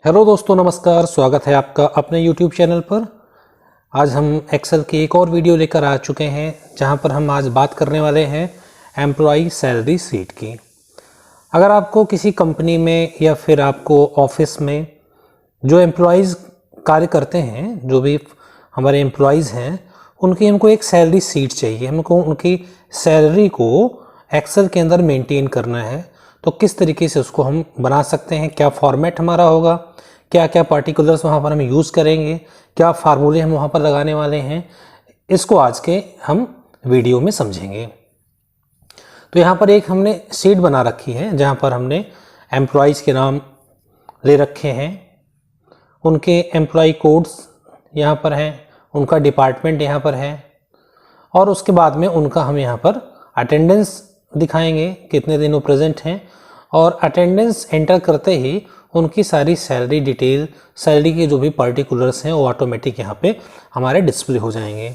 Hello दोस्तों, नमस्कार। स्वागत है आपका अपने YouTube चैनल पर। आज हम एक्सेल की एक और वीडियो लेकर आ चुके हैं जहां पर हम आज बात करने वाले हैं एम्प्लॉय सैलरी शीट की। अगर आपको किसी कंपनी में या फिर आपको ऑफिस में जो एम्प्लॉयज़ कार्य करते हैं, जो भी हमारे एम्प्लॉयज़ हैं, उनकी हमको एक सैलरी शीट चाहिए। हमको उनकी सैलरी को एक्सेल के अंदर मेंटेन करना है। तो किस तरीके से उसको हम बना सकते हैं, क्या फॉर्मेट हमारा होगा, क्या क्या पार्टिकुलर्स वहाँ पर हम यूज़ करेंगे, क्या फार्मूले हम वहाँ पर लगाने वाले हैं, इसको आज के हम वीडियो में समझेंगे। तो यहाँ पर एक हमने शीट बना रखी है जहाँ पर हमने एम्प्लॉयज़ के नाम ले रखे हैं, उनके एम्प्लॉय कोड्स यहाँ पर हैं, उनका डिपार्टमेंट यहाँ पर है, और उसके बाद में उनका हम यहाँ पर अटेंडेंस दिखाएंगे, कितने दिन वो प्रेजेंट हैं, और अटेंडेंस एंटर करते ही उनकी सारी सैलरी डिटेल, सैलरी के जो भी पर्टिकुलर्स हैं वो ऑटोमेटिक यहाँ पे हमारे डिस्प्ले हो जाएंगे।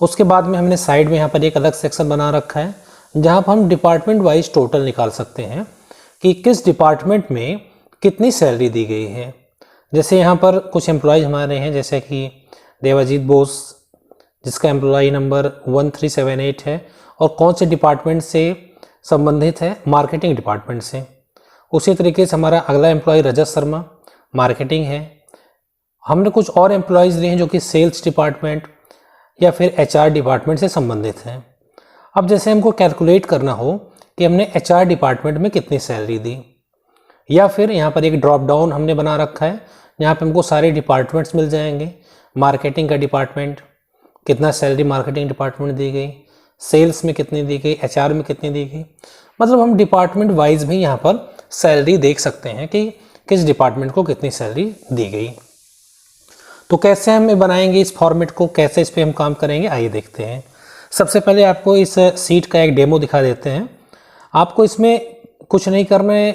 उसके बाद में हमने साइड में यहाँ पर एक अलग सेक्शन बना रखा है जहाँ पर हम डिपार्टमेंट वाइज टोटल निकाल सकते हैं कि किस डिपार्टमेंट में कितनी सैलरी दी गई है। जैसे यहाँ पर कुछ एम्प्लॉयज़ हमारे हैं, जैसे कि देवाजीत बोस, जिसका एम्प्लॉय नंबर 1378 है और कौन से डिपार्टमेंट से संबंधित है, मार्केटिंग डिपार्टमेंट से। उसी तरीके से हमारा अगला एम्प्लॉय रजत शर्मा, मार्केटिंग है। हमने कुछ और एम्प्लॉयज़ लिए हैं जो कि सेल्स डिपार्टमेंट या फिर एचआर डिपार्टमेंट से संबंधित हैं। अब जैसे हमको कैलकुलेट करना हो कि हमने एचआर डिपार्टमेंट में कितनी सैलरी दी, या फिर यहाँ पर एक ड्रॉप डाउन हमने बना रखा है यहाँ पे हमको सारे डिपार्टमेंट्स मिल जाएंगे। मार्केटिंग का डिपार्टमेंट, कितना सैलरी मार्केटिंग डिपार्टमेंट दी गई, सेल्स में कितनी दी गई, एचआर में कितनी दी गई। मतलब हम डिपार्टमेंट वाइज भी यहाँ पर सैलरी देख सकते हैं कि किस डिपार्टमेंट को कितनी सैलरी दी गई। तो कैसे हम बनाएंगे इस फॉर्मेट को, कैसे इस पर हम काम करेंगे, आइए देखते हैं। सबसे पहले आपको इस सीट का एक डेमो दिखा देते हैं। आपको इसमें कुछ नहीं करना है,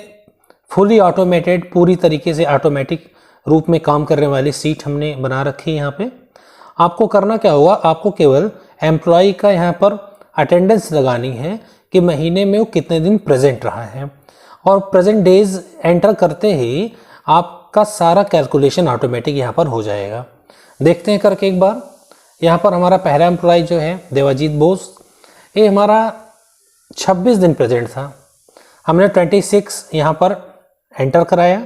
फुली ऑटोमेटेड, पूरी तरीके से ऑटोमेटिक रूप में काम करने वाली सीट हमने बना रखी है। यहाँ पे आपको करना क्या होगा, आपको केवल एम्प्लॉय का यहाँ पर अटेंडेंस लगानी है कि महीने में वो कितने दिन प्रेजेंट रहा है, और प्रेजेंट डेज एंटर करते ही आपका सारा कैलकुलेशन ऑटोमेटिक यहाँ पर हो जाएगा। देखते हैं करके एक बार। यहाँ पर हमारा पहला एम्प्लॉय जो है देवाजीत बोस, ये हमारा 26 दिन प्रेजेंट था। हमने 26 यहाँ पर एंटर कराया,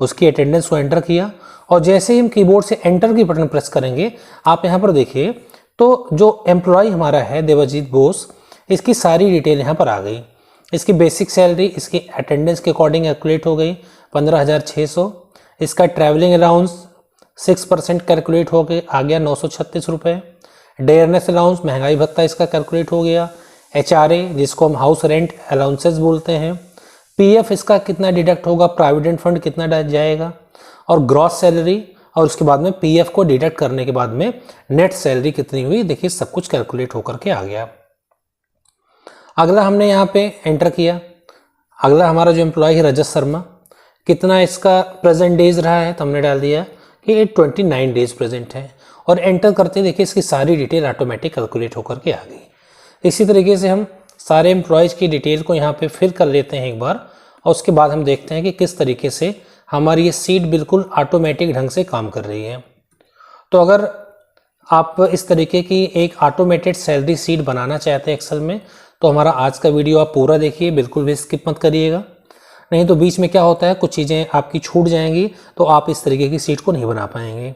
उसकी अटेंडेंस को एंटर किया, और जैसे ही हम कीबोर्ड से एंटर की बटन प्रेस करेंगे, आप यहाँ पर देखिए तो जो एम्प्लॉय हमारा है देवाजीत बोस, इसकी सारी डिटेल यहाँ पर आ गई। इसकी बेसिक सैलरी इसकी अटेंडेंस के अकॉर्डिंग कैलकुलेट हो गई 15,600। इसका ट्रैवलिंग अलाउंस 6% कैलकुलेट हो गए, आ गया 936 रुपये। डेयरनेस अलाउंस, महंगाई भत्ता, इसका कैलकुलेट हो गया। एचआरए, जिसको हम हाउस रेंट अलाउंसेस बोलते हैं। पीएफ इसका कितना डिडक्ट होगा, प्रोविडेंट फंड कितना जाएगा, और ग्रॉस सैलरी, और उसके बाद में पीएफ को डिडक्ट करने के बाद में नेट सैलरी कितनी हुई, देखिए सब कुछ कैलकुलेट होकर के आ गया। अगला हमने यहाँ पे एंटर किया। अगला हमारा जो एम्प्लॉय है रजत शर्मा, कितना इसका प्रेजेंट डेज रहा है, तो हमने डाल दिया कि ये 29 डेज प्रेजेंट है, और एंटर करते देखिए इसकी सारी डिटेल ऑटोमेटिक कैलकुलेट होकर के आ गई। इसी तरीके से हम सारे एम्प्लॉयज़ की डिटेल को यहाँ पे फिल कर लेते हैं एक बार, और उसके बाद हम देखते हैं कि किस तरीके से हमारी ये सीट बिल्कुल ऑटोमेटिक ढंग से काम कर रही है। तो अगर आप इस तरीके की एक ऑटोमेटेड सैलरी सीट बनाना चाहते हैं एक्सेल में, तो हमारा आज का वीडियो आप पूरा देखिए, बिल्कुल भी स्किप मत करिएगा। नहीं तो बीच में क्या होता है, कुछ चीज़ें आपकी छूट जाएंगी, तो आप इस तरीके की सीट को नहीं बना पाएंगे।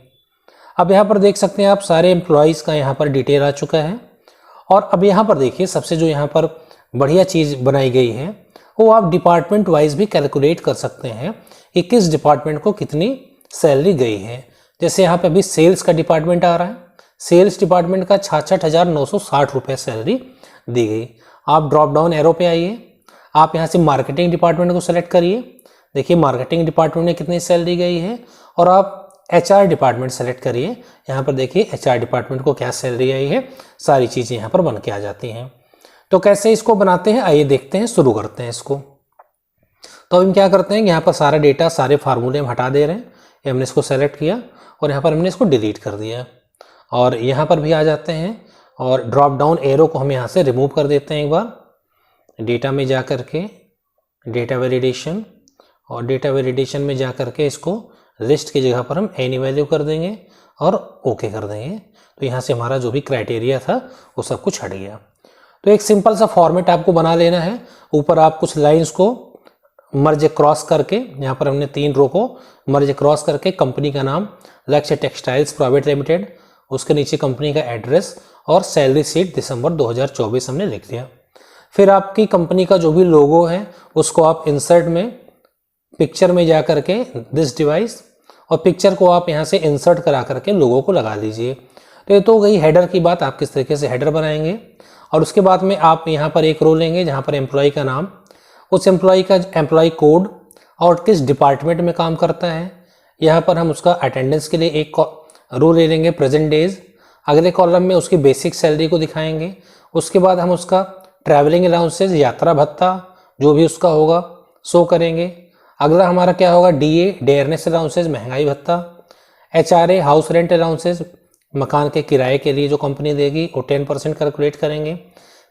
अब यहाँ पर देख सकते हैं आप सारे एम्प्लॉयज़ का यहाँ पर डिटेल आ चुका है। और अब यहाँ पर देखिए सबसे जो यहाँ पर बढ़िया चीज़ बनाई गई है, वो आप डिपार्टमेंट वाइज भी कैलकुलेट कर सकते हैं कि किस डिपार्टमेंट को कितनी सैलरी गई है। जैसे यहाँ पे अभी सेल्स का डिपार्टमेंट आ रहा है, सेल्स डिपार्टमेंट का 66,960 रुपये सैलरी दी गई। आप ड्रॉप डाउन एरो पे आइए, आप यहाँ से मार्केटिंग डिपार्टमेंट को सेलेक्ट करिए, देखिए मार्केटिंग डिपार्टमेंट में कितनी सैलरी गई है, और आप एचआर डिपार्टमेंट सेलेक्ट करिए, यहाँ पर देखिए एचआर डिपार्टमेंट को क्या सैलरी आई है, सारी चीज़ें यहाँ पर बन के आ जाती हैं। तो कैसे इसको बनाते हैं, आइए देखते हैं, शुरू करते हैं इसको। तो हम क्या करते हैं, यहाँ पर सारा डेटा, सारे फार्मूले हम हटा दे रहे हैं। ये हमने इसको सेलेक्ट किया और यहाँ पर हमने इसको डिलीट कर दिया, और यहाँ पर भी आ जाते हैं, और ड्रॉप डाउन एरो को हम यहाँ से रिमूव कर देते हैं। एक बार डेटा में जा कर के डेटा वैलिडेशन, और डेटा वैलिडेशन में जा कर के इसको लिस्ट की जगह पर हम एनी वैल्यू कर देंगे और ओके कर देंगे। तो यहाँ से हमारा जो भी क्राइटेरिया था वो सब कुछ हट गया। तो एक सिंपल सा फॉर्मेट आपको बना लेना है। ऊपर आप कुछ लाइंस को मर्ज क्रॉस करके, यहाँ पर हमने 3 रो को मर्ज क्रॉस करके कंपनी का नाम लक्ष्य टेक्सटाइल्स प्राइवेट लिमिटेड, उसके नीचे कंपनी का एड्रेस और सैलरी शीट दिसंबर 2024 हमने लिख दिया। फिर आपकी कंपनी का जो भी लोगो है उसको आप इंसर्ट में पिक्चर में जा करके दिस डिवाइस, और पिक्चर को आप यहाँ से इंसर्ट करा करके लोगो को लगा लीजिए। तो ये तो गई हेडर की बात, आप किस तरीके से हेडर बनाएंगे। और उसके बाद में आप यहाँ पर एक रो लेंगे जहाँ पर एम्प्लॉय का नाम, उस एम्प्लॉय का एम्प्लॉय कोड और किस डिपार्टमेंट में काम करता है। यहाँ पर हम उसका अटेंडेंस के लिए एक रो ले लेंगे प्रेजेंट डेज। अगले कॉलम में उसकी बेसिक सैलरी को दिखाएंगे। उसके बाद हम उसका ट्रैवलिंग अलाउंसेज, यात्रा भत्ता जो भी उसका होगा शो करेंगे। अगला हमारा क्या होगा, डीए डेयरनेस अलाउंसेज, महंगाई भत्ता। एचआरए हाउस रेंट अलाउंसेज, मकान के किराए के लिए जो कंपनी देगी वो 10% कैलकुलेट करेंगे।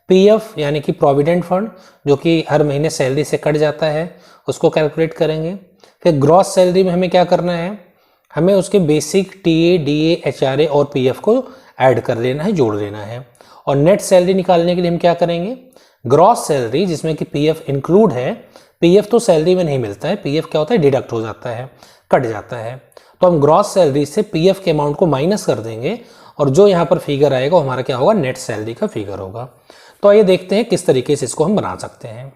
पीएफ यानी कि प्रोविडेंट फंड जो कि हर महीने सैलरी से कट जाता है उसको कैलकुलेट करेंगे। फिर ग्रॉस सैलरी में हमें क्या करना है, हमें उसके बेसिक टीए डीए एचआरए और पीएफ को ऐड कर लेना है, जोड़ लेना है। और नेट सैलरी निकालने के लिए हम क्या करेंगे, ग्रॉस सैलरी जिसमें कि पीएफ इंक्लूड है, पीएफ तो सैलरी में नहीं मिलता है, पीएफ क्या होता है डिडक्ट हो जाता है, कट जाता है। तो हम ग्रॉस सैलरी से पीएफ के अमाउंट को माइनस कर देंगे और जो यहाँ पर फिगर आएगा वो हमारा क्या होगा, नेट सैलरी का फिगर होगा। तो आइए देखते हैं किस तरीके से इसको हम बना सकते हैं।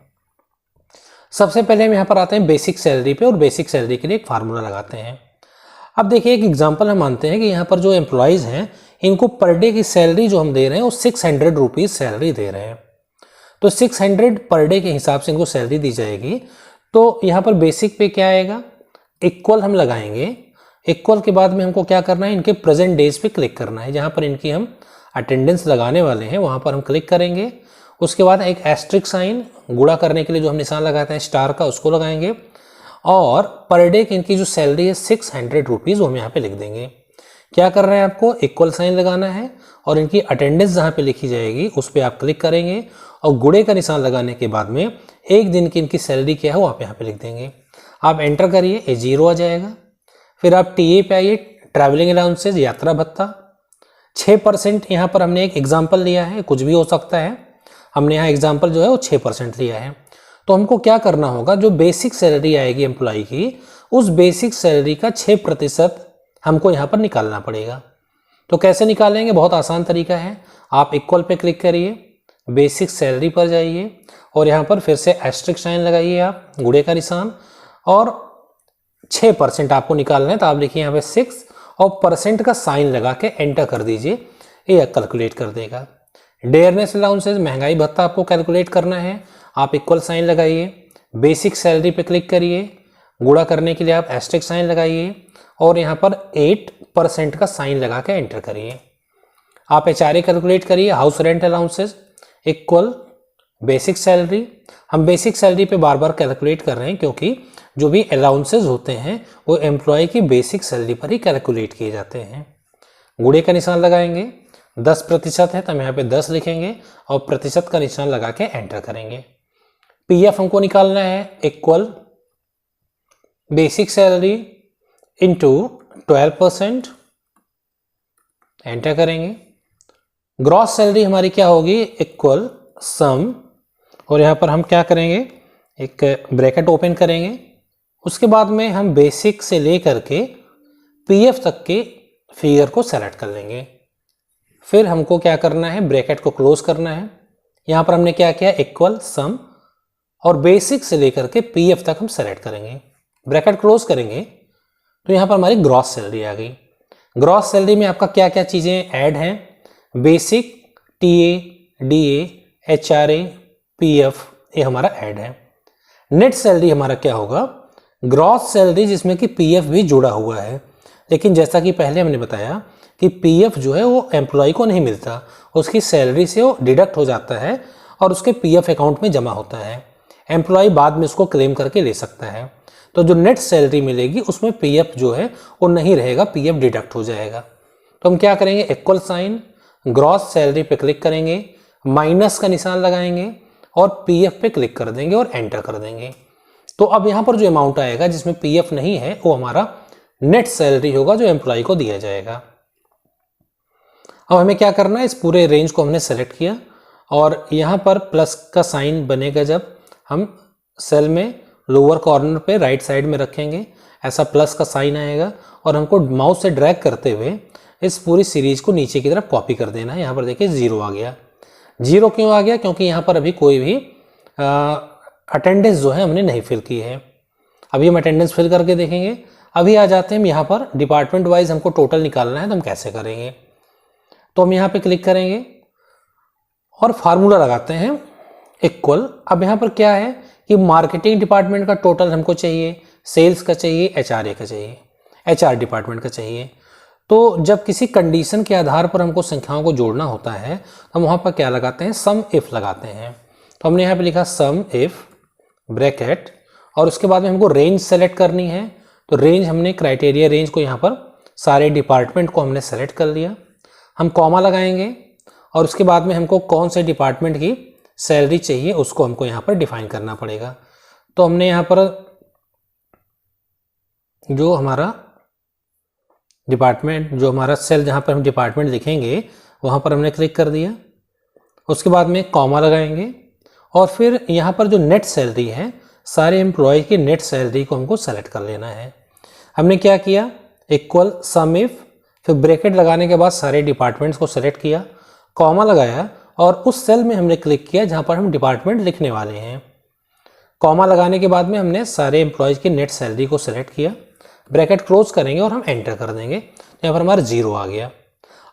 सबसे पहले हम यहाँ पर आते हैं बेसिक सैलरी पे और बेसिक सैलरी के लिए एक फार्मूला लगाते हैं। अब देखिए एक एग्जांपल हम मानते हैं कि यहाँ पर जो एम्प्लॉयज़ हैं इनको पर डे की सैलरी जो हम दे रहे हैं वो 600 रुपीज़ सैलरी दे रहे हैं। तो 600 पर डे के हिसाब से इनको सैलरी दी जाएगी। तो यहाँ पर बेसिक पे क्या आएगा, इक्वल हम लगाएंगे। इक्वल के बाद में हमको क्या करना है, इनके प्रेजेंट डेज पे क्लिक करना है। जहाँ पर इनकी हम अटेंडेंस लगाने वाले हैं वहाँ पर हम क्लिक करेंगे। उसके बाद एक एस्ट्रिक साइन, गुणा करने के लिए जो हम निशान लगाते हैं स्टार का, उसको लगाएंगे। और पर डे की इनकी जो सैलरी है 600 रुपीज़ वो हम यहाँ पे लिख देंगे। क्या कर रहे हैं, आपको इक्वल साइन लगाना है और इनकी अटेंडेंस जहाँ पे लिखी जाएगी उस पर आप क्लिक करेंगे और गुणे का निशान लगाने के बाद में एक दिन की इनकी सैलरी क्या है वो आप यहाँ पे लिख देंगे। आप एंटर करिए, ये 0 आ जाएगा। फिर आप टीए पे आइए, ट्रैवलिंग अलाउंसेज, यात्रा भत्ता 6%। यहाँ पर हमने एक एग्जाम्पल लिया है, कुछ भी हो सकता है, हमने यहाँ एग्जाम्पल जो है वो 6% लिया है। तो हमको क्या करना होगा, जो बेसिक सैलरी आएगी एम्प्लॉय की उस बेसिक सैलरी का 6% हमको यहाँ पर निकालना पड़ेगा। तो कैसे निकालेंगे, बहुत आसान तरीका है। आप इक्वल पे क्लिक करिए, बेसिक सैलरी पर जाइए और यहाँ पर फिर से एस्ट्रिक साइन लगाइए, आप गुणे का निशान, और 6% आपको निकालना है। तो आप देखिए यहाँ पे 6 और परसेंट का साइन लगा के एंटर कर दीजिए, ये कैलकुलेट कर देगा। डेयरनेस अलाउंसेज, महंगाई भत्ता आपको कैलकुलेट करना है। आप इक्वल साइन लगाइए, बेसिक सैलरी पे क्लिक करिए, गुणा करने के लिए आप एस्ट्रिक साइन लगाइए और यहाँ पर 8% का साइन लगा के एंटर करिए। आप एचआरए कैलकुलेट करिए, house rent allowances equal basic salary. हम बेसिक सैलरी पे बार बार कैलकुलेट कर रहे हैं क्योंकि जो भी अलाउंसेज होते हैं वो एम्प्लॉय की बेसिक सैलरी पर ही कैलकुलेट किए जाते हैं। गुणे का निशान लगाएंगे, 10% है तो हम यहाँ पे 10 लिखेंगे और प्रतिशत का निशान लगा के एंटर करेंगे। पीएफ हमको निकालना है, equal basic salary into 12%, enter करेंगे। ग्रॉस सैलरी हमारी क्या होगी, इक्वल सम, और यहाँ पर हम क्या करेंगे, एक ब्रैकेट ओपन करेंगे। उसके बाद में हम बेसिक से लेकर के पीएफ तक के फिगर को सेलेक्ट कर लेंगे। फिर हमको क्या करना है, ब्रैकेट को क्लोज करना है। यहाँ पर हमने क्या किया, इक्वल सम, और बेसिक से लेकर के पीएफ तक हम सेलेक्ट करेंगे, ब्रैकेट क्लोज करेंगे। तो यहाँ पर हमारी ग्रॉस सैलरी आ गई। ग्रॉस सैलरी में आपका क्या क्या चीज़ें ऐड हैं, basic, TA, DA, HRA, PF, ये हमारा ऐड है। नेट सैलरी हमारा क्या होगा, ग्रॉस सैलरी जिसमें कि पीएफ भी जुड़ा हुआ है। लेकिन जैसा कि पहले हमने बताया कि पीएफ जो है वो एम्प्लॉय को नहीं मिलता, उसकी सैलरी से वो डिडक्ट हो जाता है और उसके पीएफ अकाउंट में जमा होता है। एम्प्लॉय बाद में उसको क्लेम करके ले सकता है। तो जो नेट सैलरी मिलेगी उसमें पीएफ जो है वो नहीं रहेगा, पीएफ डिडक्ट हो जाएगा। तो हम क्या करेंगे, इक्वल साइन, ग्रॉस सैलरी पे क्लिक करेंगे, माइनस का निशान लगाएंगे और पीएफ पे क्लिक कर देंगे और एंटर कर देंगे। तो अब यहाँ पर जो अमाउंट आएगा जिसमें पीएफ नहीं है वो हमारा नेट सैलरी होगा जो एम्प्लॉय को दिया जाएगा। अब हमें क्या करना है, इस पूरे रेंज को हमने सेलेक्ट किया और यहाँ पर प्लस का साइन बनेगा जब हम सेल में लोअर कॉर्नर पे राइट साइड में रखेंगे, ऐसा प्लस का साइन आएगा और हमको माउस से ड्रैग करते हुए इस पूरी सीरीज को नीचे की तरफ कॉपी कर देना है। यहाँ पर देखिए 0 आ गया। 0 क्यों आ गया? क्योंकि यहाँ पर अभी कोई भी अटेंडेंस जो है हमने नहीं फिल की है। अभी हम अटेंडेंस फिल करके देखेंगे। अभी आ जाते हैं हम यहाँ पर डिपार्टमेंट वाइज हमको टोटल निकालना है, तो हम कैसे करेंगे? तो हम यहाँ पे क्लिक करेंगे और फार्मूला लगाते हैं इक्वल। अब यहाँ पर क्या है कि मार्केटिंग डिपार्टमेंट का टोटल हमको चाहिए, सेल्स का चाहिए, एचआरए का चाहिए, एचआर डिपार्टमेंट का चाहिए। तो जब किसी कंडीशन के आधार पर हमको संख्याओं को जोड़ना होता है तो हम वहाँ पर क्या लगाते हैं, सम इफ लगाते हैं। तो हमने यहाँ पे लिखा सम इफ ब्रैकेट और उसके बाद में हमको रेंज सेलेक्ट करनी है। तो रेंज हमने क्राइटेरिया रेंज को यहाँ पर सारे डिपार्टमेंट को हमने सेलेक्ट कर लिया। हम कॉमा लगाएंगे और उसके बाद में हमको कौन से डिपार्टमेंट की सैलरी चाहिए उसको हमको यहाँ पर डिफाइन करना पड़ेगा। तो हमने यहाँ पर जो हमारा डिपार्टमेंट, जो हमारा सेल जहाँ पर हम डिपार्टमेंट लिखेंगे वहाँ पर हमने क्लिक कर दिया। उसके बाद में कॉमा लगाएंगे और फिर यहाँ पर जो नेट सैलरी है, सारे एम्प्लॉय की नेट सैलरी को हमको सेलेक्ट कर लेना है। हमने क्या किया, इक्वल सम इफ, फिर ब्रैकेट लगाने के बाद सारे डिपार्टमेंट्स को सेलेक्ट किया, कॉमा लगाया और उस सेल में हमने क्लिक किया जहाँ पर हम डिपार्टमेंट लिखने वाले हैं। कॉमा लगाने के बाद में हमने सारे एम्प्लॉयज की नेट सैलरी को सेलेक्ट किया, ब्रैकेट क्लोज करेंगे और हम एंटर कर देंगे। यहाँ पर हमारा 0 आ गया।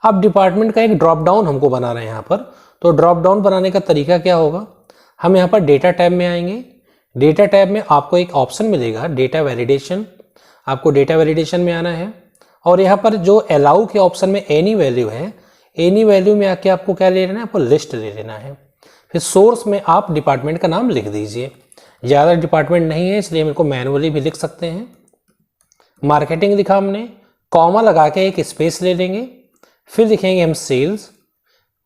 अब डिपार्टमेंट का एक ड्रॉप डाउन हमको बनाना है यहाँ पर। तो ड्रॉप डाउन बनाने का तरीका क्या होगा, हम यहाँ पर डेटा टैब में आएंगे। डेटा टैब में आपको एक ऑप्शन मिलेगा डेटा वैलिडेशन, आपको डेटा वैलिडेशन में आना है और यहाँ पर जो अलाउ के ऑप्शन में एनी वैल्यू है, एनी वैल्यू में आके आपको क्या ले लेना है, आपको लिस्ट ले लेना है। फिर सोर्स में आप डिपार्टमेंट का नाम लिख दीजिए। ज़्यादा डिपार्टमेंट नहीं है इसलिए हम इनको मैनुअली भी लिख सकते हैं। मार्केटिंग लिखा हमने, कॉमा लगा के एक स्पेस ले लेंगे, फिर लिखेंगे हम सेल्स,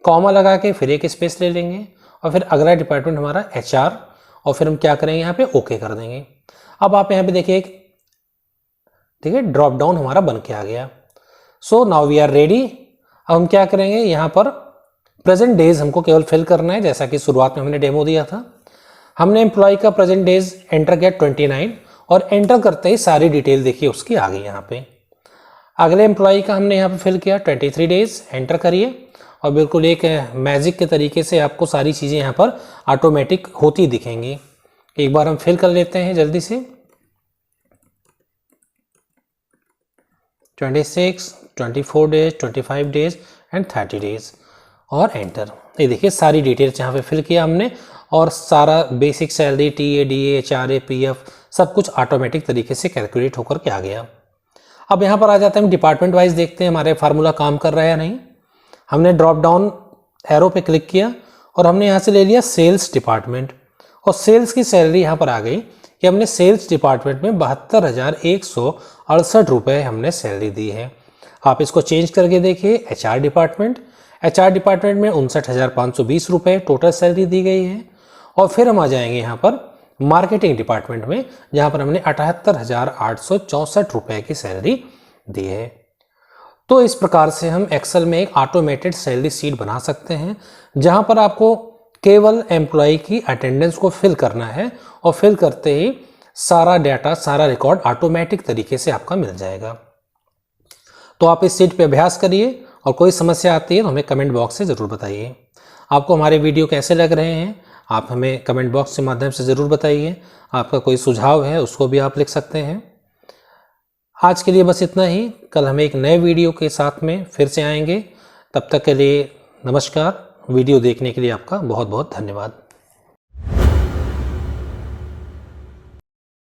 कॉमा लगा के फिर एक स्पेस ले लेंगे और फिर अगला डिपार्टमेंट हमारा एचआर और फिर हम क्या करेंगे यहाँ पे ओके कर देंगे। अब आप यहाँ पे देखिए एक ड्रॉप डाउन हमारा बन के आ गया। So now we are ready. अब हम क्या करेंगे, यहाँ पर प्रेजेंट डेज हमको केवल फिल करना है, जैसा कि शुरुआत में हमने डेमो दिया था। हमने एम्प्लॉय का प्रेजेंट डेज एंटर किया 29 और एंटर करते ही सारी डिटेल देखिए उसकी आ गई यहाँ पे। अगले एम्प्लॉय का हमने यहाँ पे फिल किया 23 डेज, एंटर करिए और बिल्कुल एक मैजिक के तरीके से आपको सारी चीज़ें यहाँ पर ऑटोमेटिक होती दिखेंगी। एक बार हम फिल कर लेते हैं जल्दी से। 26, 24 डेज, 25 डेज एंड 30 डेज और एंटर। ये देखिए सारी डिटेल्स यहाँ पे फिल किया हमने और सारा basic salary, TA, DA, HRA, PF सब कुछ ऑटोमेटिक तरीके से कैलकुलेट होकर के आ गया। अब यहाँ पर आ जाते हैं हम डिपार्टमेंट वाइज देखते हैं हमारे फार्मूला काम कर रहा है या नहीं। हमने ड्रॉप डाउन एरो पे क्लिक किया और हमने यहाँ से ले लिया सेल्स डिपार्टमेंट और सेल्स की सैलरी यहाँ पर आ गई कि हमने सेल्स डिपार्टमेंट में 72,168 रुपये हमने सैलरी दी है। आप इसको चेंज करके देखिए, एचआर डिपार्टमेंट में 59,520 रुपये टोटल सैलरी दी गई है। और फिर हम आ जाएंगे यहाँ पर मार्केटिंग डिपार्टमेंट में जहाँ पर हमने 78,864 रुपये की सैलरी दी है। तो इस प्रकार से हम एक्सेल में एक ऑटोमेटेड सैलरी शीट बना सकते हैं जहाँ पर आपको केवल एम्प्लॉय की अटेंडेंस को फिल करना है और फिल करते ही सारा डाटा, सारा रिकॉर्ड ऑटोमेटिक तरीके से आपका मिल जाएगा। तो आप इस शीट पे अभ्यास करिए और कोई समस्या आती है तो हमें कमेंट बॉक्स से ज़रूर बताइए। आपको हमारे वीडियो कैसे लग रहे हैं आप हमें कमेंट बॉक्स के माध्यम से ज़रूर बताइए। आपका कोई सुझाव है उसको भी आप लिख सकते हैं। आज के लिए बस इतना ही। कल हम एक नए वीडियो के साथ में फिर से आएंगे। तब तक के लिए नमस्कार। वीडियो देखने के लिए आपका बहुत बहुत धन्यवाद।